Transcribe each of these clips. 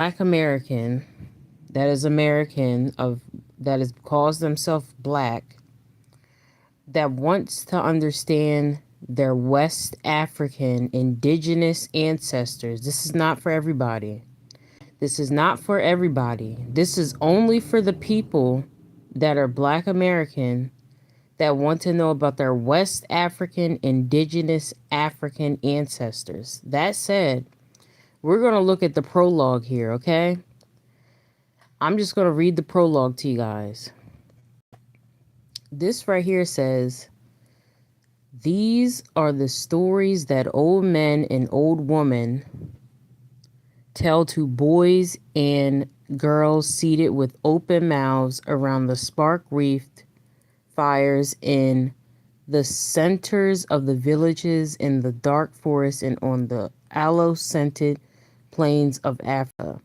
Black American that is calls themselves black, that wants to understand their West African indigenous ancestors. This is not for everybody. This is not for everybody. This is only for the people that are Black American that want to know about their West African indigenous African ancestors. That said, we're going to look at the prologue here, okay? I'm just going to read the prologue to you guys. This right here says, "These are the stories that old men and old women tell to boys and girls seated with open mouths around the spark-wreathed fires in the centers of the villages, in the dark forests, and on the aloe-scented plains of Africa.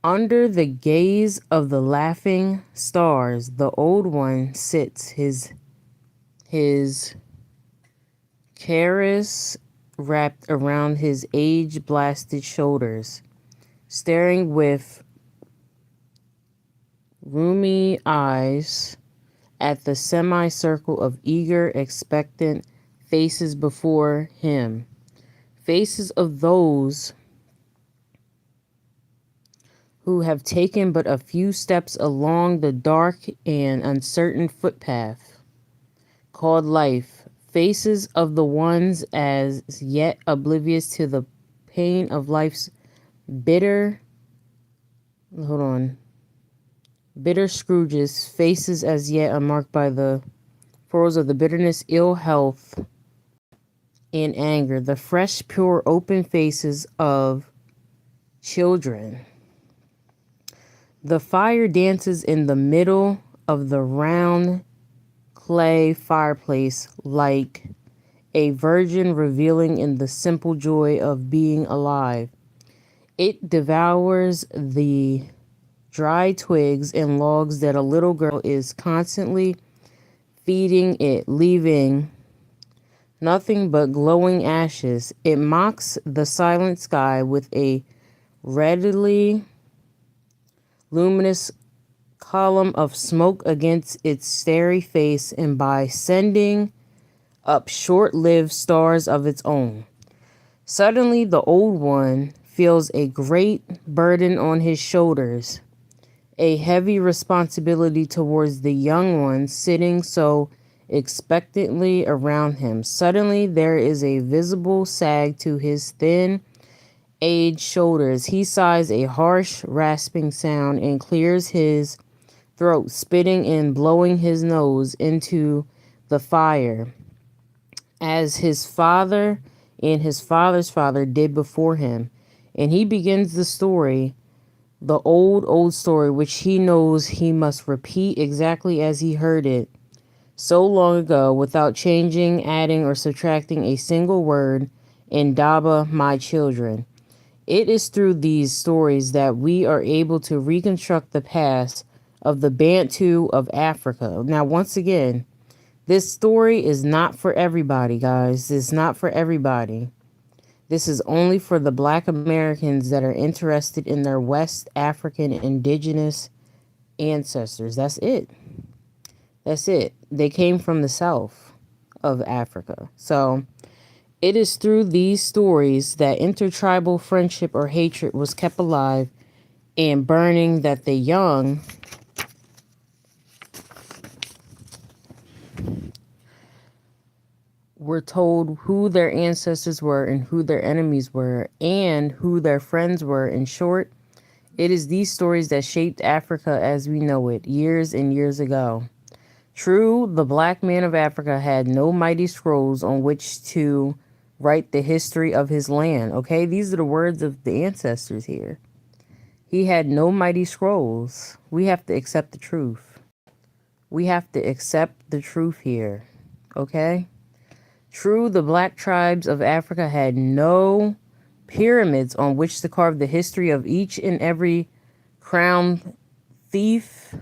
Under the gaze of the laughing stars, the old one sits, his cuirass wrapped around his age-blasted shoulders, staring with rheumy eyes at the semicircle of eager, expectant faces before him, faces of those who have taken but a few steps along the dark and uncertain footpath called life, faces of the ones as yet oblivious to the pain of life's bitter, bitter Scrooges, faces as yet unmarked by the furrows of the bitterness, ill health, and anger, the fresh, pure, open faces of children. The fire dances in the middle of the round clay fireplace like a virgin revealing in the simple joy of being alive. It devours the dry twigs and logs that a little girl is constantly feeding it, leaving nothing but glowing ashes. It mocks the silent sky with a readily luminous column of smoke against its starry face, and by sending up short-lived stars of its own. Suddenly the old one feels a great burden on his shoulders, a heavy responsibility towards the young ones sitting so expectantly around him. Suddenly there is a visible sag to his thin, aged shoulders. He sighs a harsh, rasping sound and clears his throat, spitting and blowing his nose into the fire, as his father and his father's father did before him. And he begins the story, the old story, which he knows he must repeat exactly as he heard it so long ago, without changing, adding, or subtracting a single word. Indaba, my children. It is through these stories that we are able to reconstruct the past of the Bantu of Africa. Now, once again, this story is not for everybody, guys. It's not for everybody. This is only for the Black Americans that are interested in their West African indigenous ancestors. That's it. That's it. They came from the south of Africa. So it is through these stories that intertribal friendship or hatred was kept alive and burning, that the young were told who their ancestors were and who their enemies were and who their friends were. In short, it is these stories that shaped Africa as we know it years and years ago. True, the black man of Africa had no mighty scrolls on which to write the history of his land. Okay, these are the words of the ancestors here. He had no mighty scrolls. We have to accept the truth. We have to accept the truth here. Okay? True, the black tribes of Africa had no pyramids on which to carve the history of each and every crowned thief.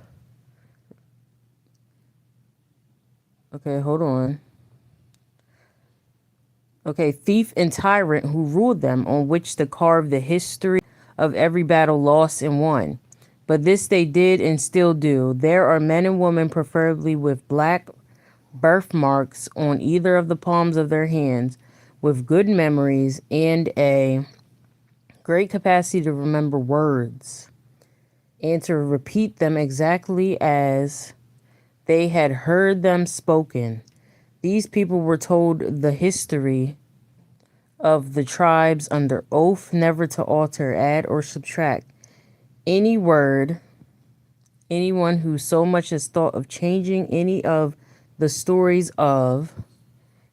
Okay, hold on. Okay, thief and tyrant who ruled them, on which to carve the history of every battle lost and won. But this they did and still do. There are men and women, preferably with black birthmarks on either of the palms of their hands, with good memories and a great capacity to remember words and to repeat them exactly as they had heard them spoken. These people were told the history of the tribes under oath never to alter, add, or subtract any word. Anyone who so much as thought of changing any of the stories of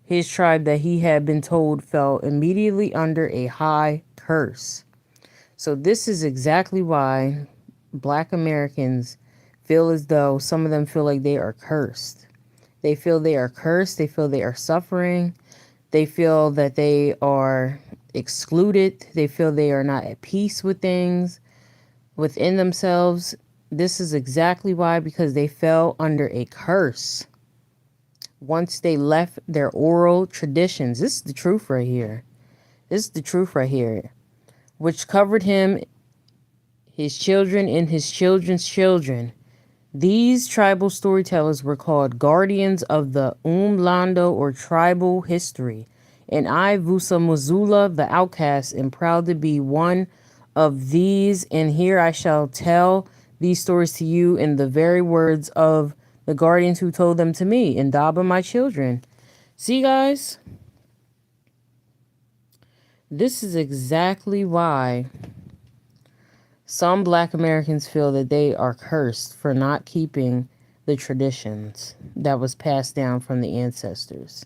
his tribe that he had been told fell immediately under a high curse. So this is exactly why Black Americans feel as though some of them feel like they are cursed. They feel they are cursed. They feel they are suffering. They feel that they are excluded. They feel they are not at peace with things within themselves. This is exactly why, because they fell under a curse once they left their oral traditions. This is the truth right here. This is the truth right here, which covered him, his children, and his children's children. These tribal storytellers were called guardians of the Umlando, or tribal history. And I, Vusa Muzula, the outcast, am proud to be one of these. And here I shall tell these stories to you in the very words of the guardians who told them to me, Indaba, my children. See, guys? This is exactly why some Black Americans feel that they are cursed for not keeping the traditions that was passed down from the ancestors.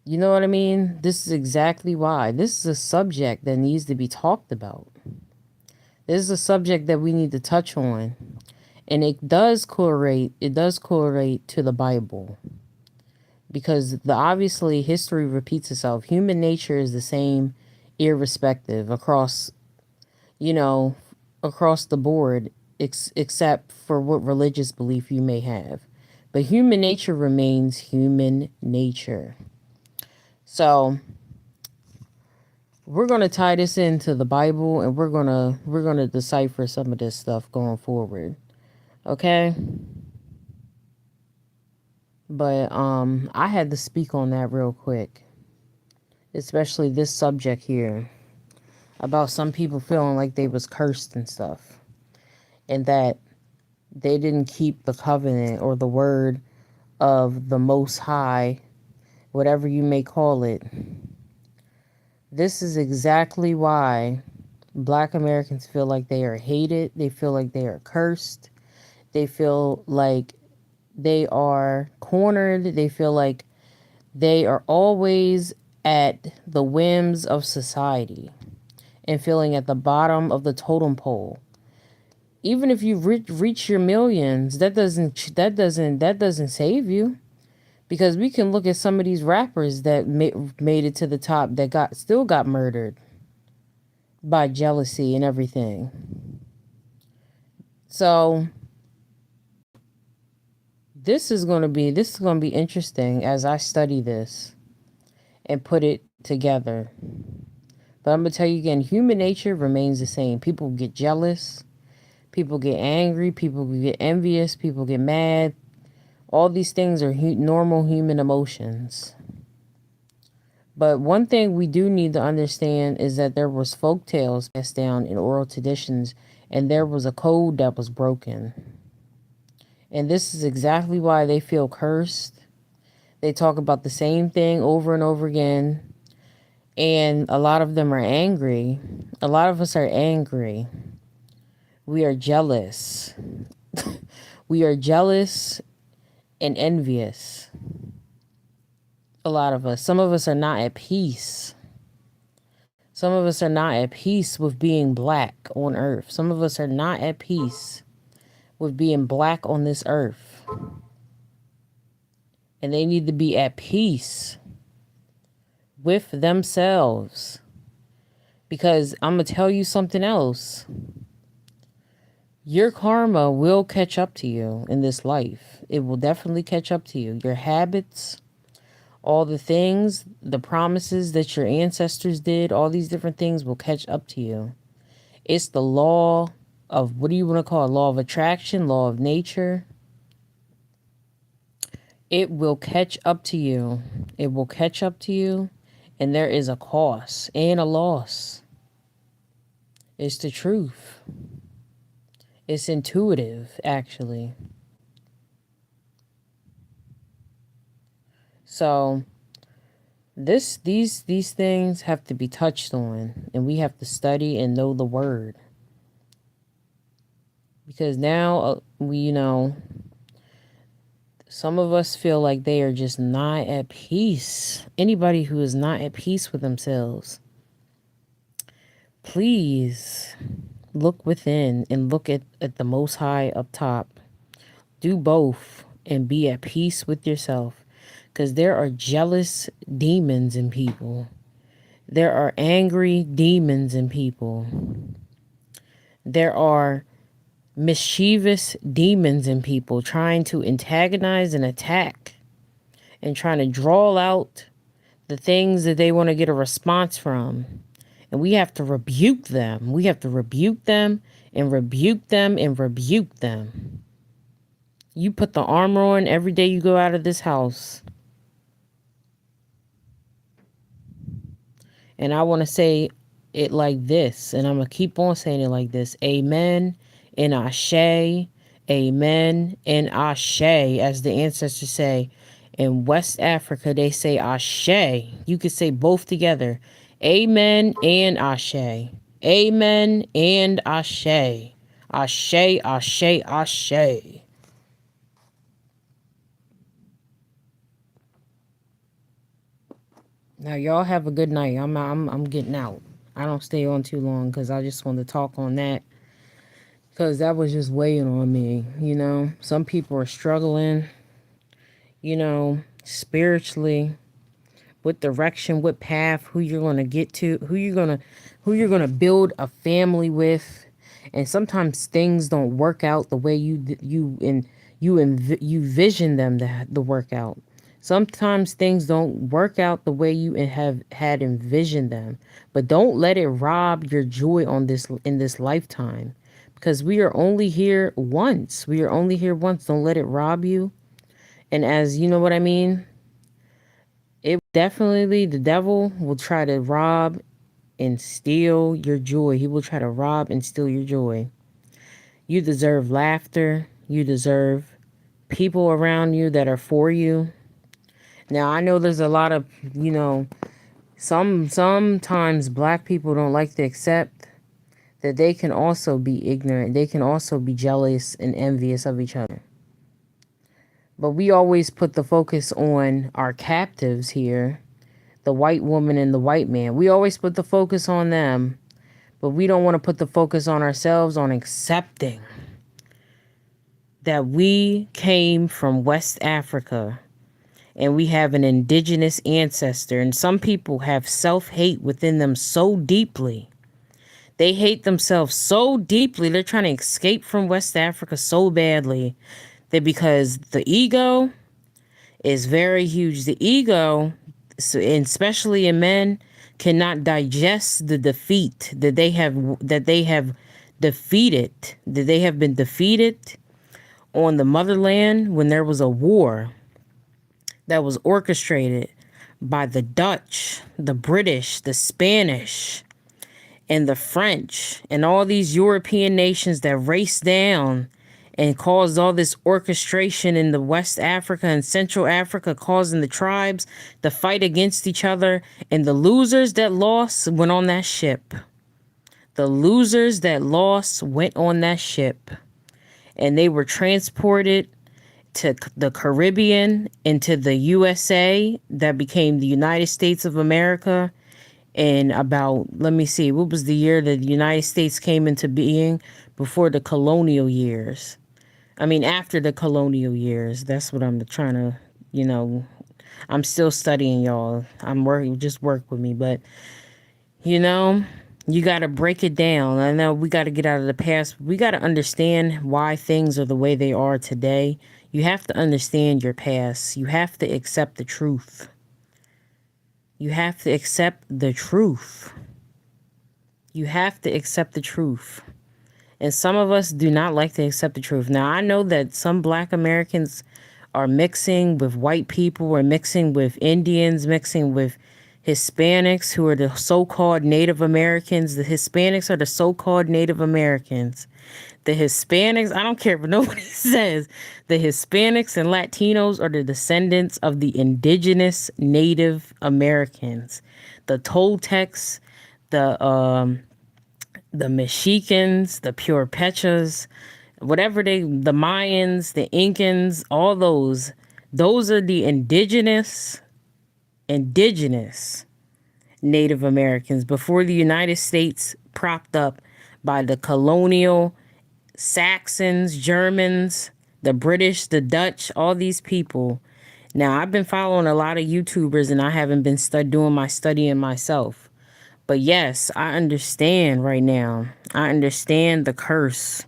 You know what I mean? This is exactly why. This is a subject that needs to be talked about. This is a subject that we need to touch on. And it does correlate to the Bible. Because obviously history repeats itself. Human nature is the same irrespective across the board, except for what religious belief you may have. But human nature remains human nature. So we're going to tie this into the Bible, and we're going to decipher some of this stuff going forward. Okay? But I had to speak on that real quick. Especially this subject here, about some people feeling like they was cursed and stuff, and that they didn't keep the covenant or the word of the Most High, whatever you may call it. This is exactly why Black Americans feel like they are hated. They feel like they are cursed. They feel like they are cornered. They feel like they are always at the whims of society and feeling at the bottom of the totem pole. Even if you reach your millions, that doesn't save you, because we can look at some of these rappers that made it to the top that still got murdered by jealousy and everything. So this is going to be interesting as I study this and put it together. But I'm going to tell you again, human nature remains the same. People get jealous. People get angry. People get envious. People get mad. All these things are normal human emotions. But one thing we do need to understand is that there was folk tales passed down in oral traditions, and there was a code that was broken. And this is exactly why they feel cursed. They talk about the same thing over and over again. And a lot of them are angry. A lot of us are angry. We are jealous. We are jealous and envious. A lot of us. Some of us are not at peace. Some of us are not at peace with being black on earth. Some of us are not at peace with being black on this earth. And they need to be at peace with themselves. Because I'm going to tell you something else. Your karma will catch up to you in this life. It will definitely catch up to you. Your habits, all the things, the promises that your ancestors did, all these different things will catch up to you. It's the law of, what do you want to call it? Law of attraction, law of nature. It will catch up to you. It will catch up to you, and there is a cost and a loss. It's the truth. It's intuitive, actually. So these things have to be touched on, and we have to study and know the word. Because now some of us feel like they are just not at peace. Anybody who is not at peace with themselves, please look within and look at the Most High up top. Do both and be at peace with yourself. Because there are jealous demons in people. There are angry demons in people. There are mischievous demons in people trying to antagonize and attack and trying to draw out the things that they want to get a response from. And we have to rebuke them. We have to rebuke them and rebuke them and rebuke them. You put the armor on every day you go out of this house. And I want to say it like this, and I'm going to keep on saying it like this. Amen and Ashe. Amen and Ashe, as the ancestors say. In West Africa, they say Ashe. You could say both together. Amen and Ashe. Amen and Ashe. Ashe, Ashe, Ashe. Now y'all have a good night. I'm getting out. I don't stay on too long because I just want to talk on that, because that was just weighing on me. Some people are struggling, spiritually, with direction, with path, who you're going to get to, who you're going to build a family with. And sometimes things don't work out the way you vision them to work out. Sometimes things don't work out the way you have had envisioned them. But don't let it rob your joy in this lifetime, because we are only here once. We are only here once. Don't let it rob you. And as you know what I mean, it definitely, the devil will try to rob and steal your joy. He will try to rob and steal your joy. You deserve laughter. You deserve people around you that are for you. Now, I know there's a lot of, sometimes black people don't like to accept that they can also be ignorant. They can also be jealous and envious of each other. But we always put the focus on our captives here, the white woman and the white man. We always put the focus on them, but we don't want to put the focus on ourselves, on accepting that we came from West Africa and we have an indigenous ancestor. And some people have self-hate within them so deeply. They hate themselves so deeply. They're trying to escape from West Africa so badly that, because the ego is very huge. The ego, and especially in men, cannot digest the defeat that they have defeated, that they have been defeated on the motherland when there was a war that was orchestrated by the Dutch, the British, the Spanish, and the French, and all these European nations that raced down and caused all this orchestration in the West Africa and Central Africa, causing the tribes to fight against each other. And the losers that lost went on that ship. The losers that lost went on that ship. And they were transported to the Caribbean, into the USA, that became the United States of America. And about, let me see, what was the year that the United States came into being? Before the colonial years. After the colonial years. That's what I'm trying to, I'm still studying, y'all. I'm working, just work with me. But, you got to break it down. I know we got to get out of the past. We got to understand why things are the way they are today. You have to understand your past. You have to accept the truth. You have to accept the truth. You have to accept the truth. And some of us do not like to accept the truth. Now, I know that some Black Americans are mixing with white people, or mixing with Indians, mixing with Hispanics, who are the so-called Native Americans. The Hispanics are the so-called Native Americans. The Hispanics, I don't care what nobody says, the Hispanics and Latinos are the descendants of the indigenous Native Americans. The Toltecs, the Mexicans, the Purepechas, whatever the Mayans, the Incans, all those are the indigenous Native Americans before the United States propped up by the colonial Saxons, Germans, the British, the Dutch, all these people. Now, I've been following a lot of YouTubers, and I haven't been doing my studying myself. But yes, I understand right now. I understand the curse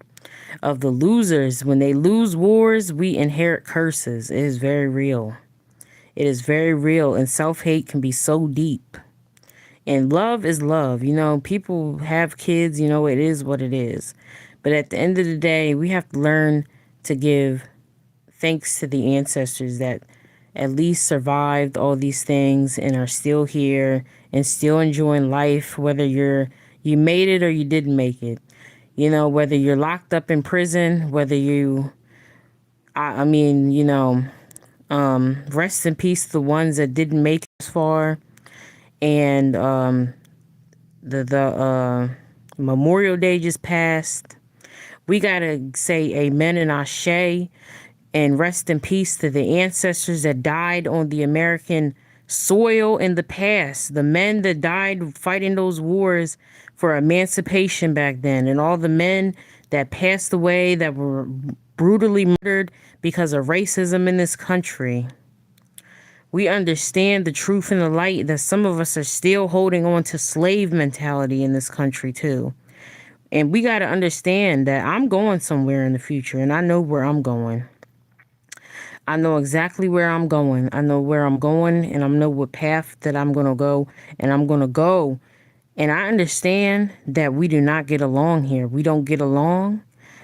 of the losers. When they lose wars, we inherit curses. It is very real. It is very real, and self-hate can be so deep. And love is love. You know, people have kids, you know, it is what it is. But at the end of the day, we have to learn to give thanks to the ancestors that at least survived all these things and are still here and still enjoying life, whether you made it or you didn't make it. You know, whether you're locked up in prison, whether I mean, you know, rest in peace to the ones that didn't make it this far. And the Memorial Day just passed. We gotta say amen and ashe, and rest in peace to the ancestors that died on the American soil in the past. The men that died fighting those wars for emancipation back then, and all the men that passed away that were brutally murdered because of racism in this country. We understand the truth and the light that some of us are still holding on to slave mentality in this country too. And we got to understand that I'm going somewhere in the future, and I know where I'm going. I know exactly where I'm going. I know where I'm going, and I know what path that I'm going to go, and I'm going to go. And I understand that we do not get along here. We don't get along.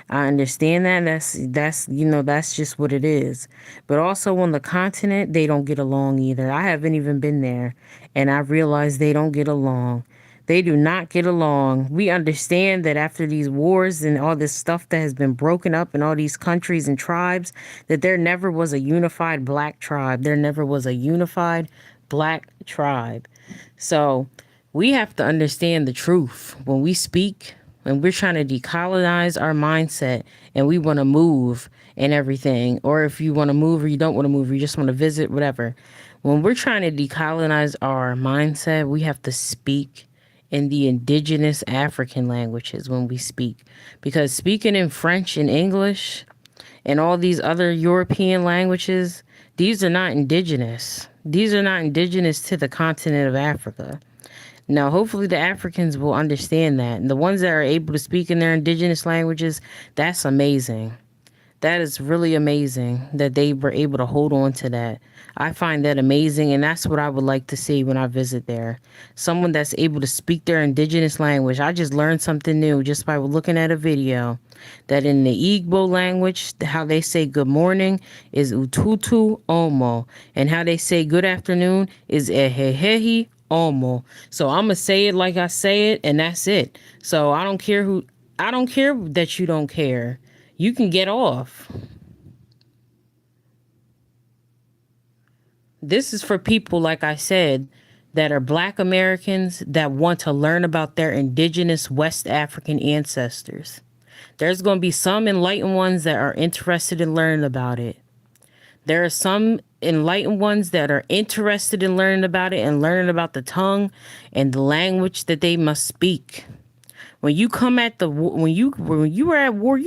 I understand that. That's you know, that's just what it is. But also on the continent, they don't get along either. I haven't even been there, and I realize they don't get along. They do not get along. We understand that after these wars and all this stuff that has been broken up in all these countries and tribes, that there never was a unified Black tribe. There never was a unified Black tribe. So we have to understand the truth when we speak, when we're trying to decolonize our mindset and we want to move and everything. Or if you want to move or you don't want to move, or you just want to visit, whatever. When we're trying to decolonize our mindset, we have to speak in the indigenous African languages when we speak. Because speaking in French and English and all these other European languages, these are not indigenous. These are not indigenous to the continent of Africa. Now, hopefully the Africans will understand that. And the ones that are able to speak in their indigenous languages, that's amazing. That is really amazing that they were able to hold on to that. I find that amazing, and that's what I would like to see when I visit there. Someone that's able to speak their indigenous language. I just learned something new just by looking at a video. That in the Igbo language, how they say good morning is ututu omo. And how they say good afternoon is ehehehi omo. So I'm going to say it like I say it, and that's it. So I don't care that you don't care. You can get off. This is for people, like I said, that are Black Americans that want to learn about their indigenous West African ancestors. There's going to be some enlightened ones that are interested in learning about it. There are some enlightened ones that are interested in learning about it and learning about the tongue and the language that they must speak. When you come at when you are at war,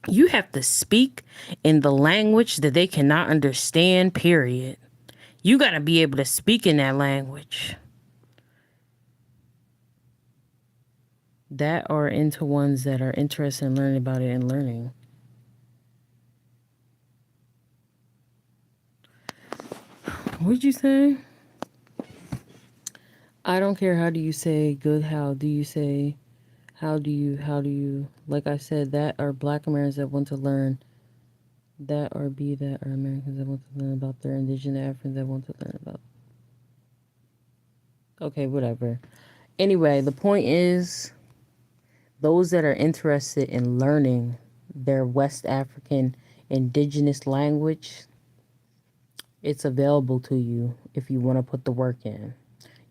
you have to speak in the language that they cannot understand, period. You got to be able to speak in that language. That are into ones that are interested in learning about it and learning. What'd you say? I don't care how do you say good, how do you say how do you, like I said, that are black Americans that want to learn, that are Americans that want to learn about their indigenous Africans that want to learn about. Okay, whatever. Anyway, the point is, those that are interested in learning their West African indigenous language, it's available to you if you want to put the work in.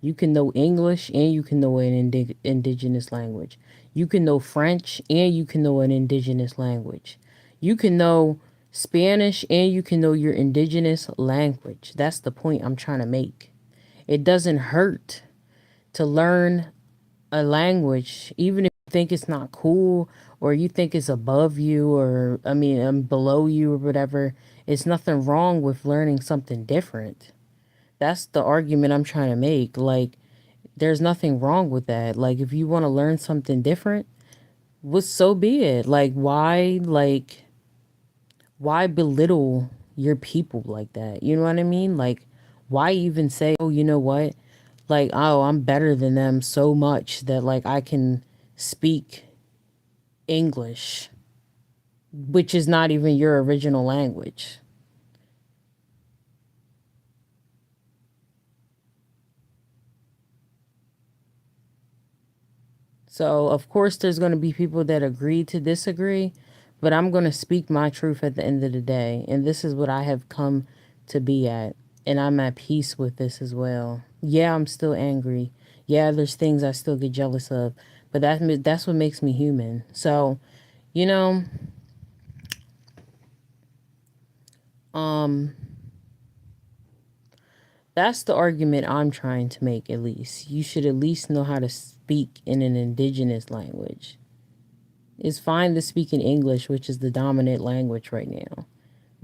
You can know English and you can know an indigenous language. You can know French and you can know an indigenous language. You can know Spanish and you can know your indigenous language. That's the point I'm trying to make. It doesn't hurt to learn a language, even if you think it's not cool or you think it's above you or, I mean, below you or whatever. It's nothing wrong with learning something different. That's the argument I'm trying to make. Like, there's nothing wrong with that. Like, if you want to learn something different, well, so be it. Why belittle your people like that? You know what I mean? Like, why even say, oh, you know what? Like, oh, I'm better than them so much that, like, I can speak English, which is not even your original language. So, of course, there's going to be people that agree to disagree, but I'm going to speak my truth at the end of the day. And this is what I have come to be at. And I'm at peace with this as well. Yeah, I'm still angry. Yeah, there's things I still get jealous of, but that's what makes me human. So, you know, um, that's the argument I'm trying to make, at least. You should at least know how to speak in an indigenous language. It's fine to speak in English, which is the dominant language right now.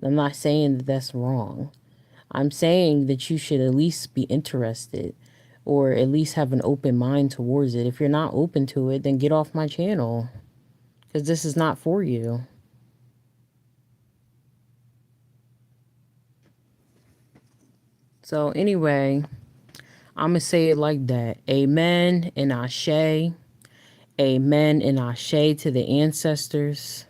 I'm not saying that that's wrong. I'm saying that you should at least be interested or at least have an open mind towards it. If you're not open to it, then get off my channel because this is not for you. So, anyway, I'm going to say it like that. Amen and ashe. Amen and ashe to the ancestors,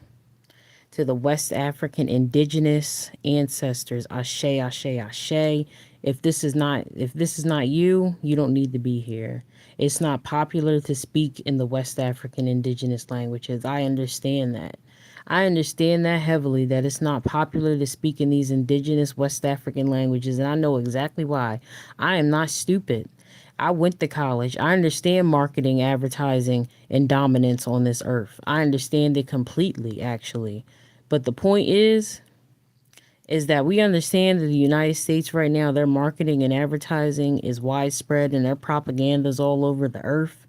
to the West African indigenous ancestors. Ashe, ashe, ashe. If this is not you, you don't need to be here. It's not popular to speak in the West African indigenous languages. I understand that. I understand that heavily, that it's not popular to speak in these indigenous West African languages, and I know exactly why. I am not stupid. I went to college. I understand marketing, advertising, and dominance on this earth. I understand it completely, actually. But the point is that we understand that the United States right now, their marketing and advertising is widespread and their propaganda is all over the earth.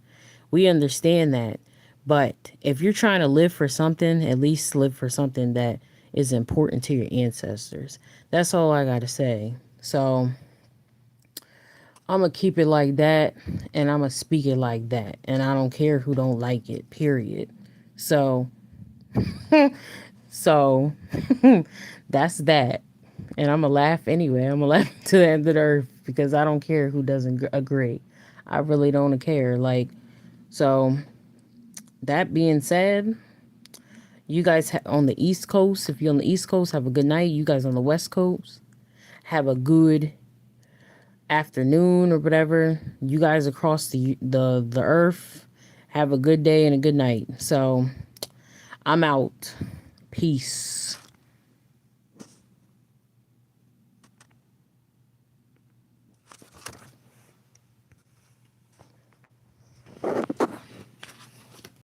We understand that. But if you're trying to live for something, at least live for something that is important to your ancestors. That's all I got to say. So I'm going to keep it like that and I'm going to speak it like that. And I don't care who don't like it, period. So, so that's that. And I'm going to laugh anyway. I'm going to laugh to the end of the earth because I don't care who doesn't agree. I really don't care. Like, so that being said, you guys on the East Coast, if you're on the East Coast, have a good night. You guys on the West Coast, have a good afternoon or whatever. You guys across the earth, have a good day and a good night. So I'm out. Peace.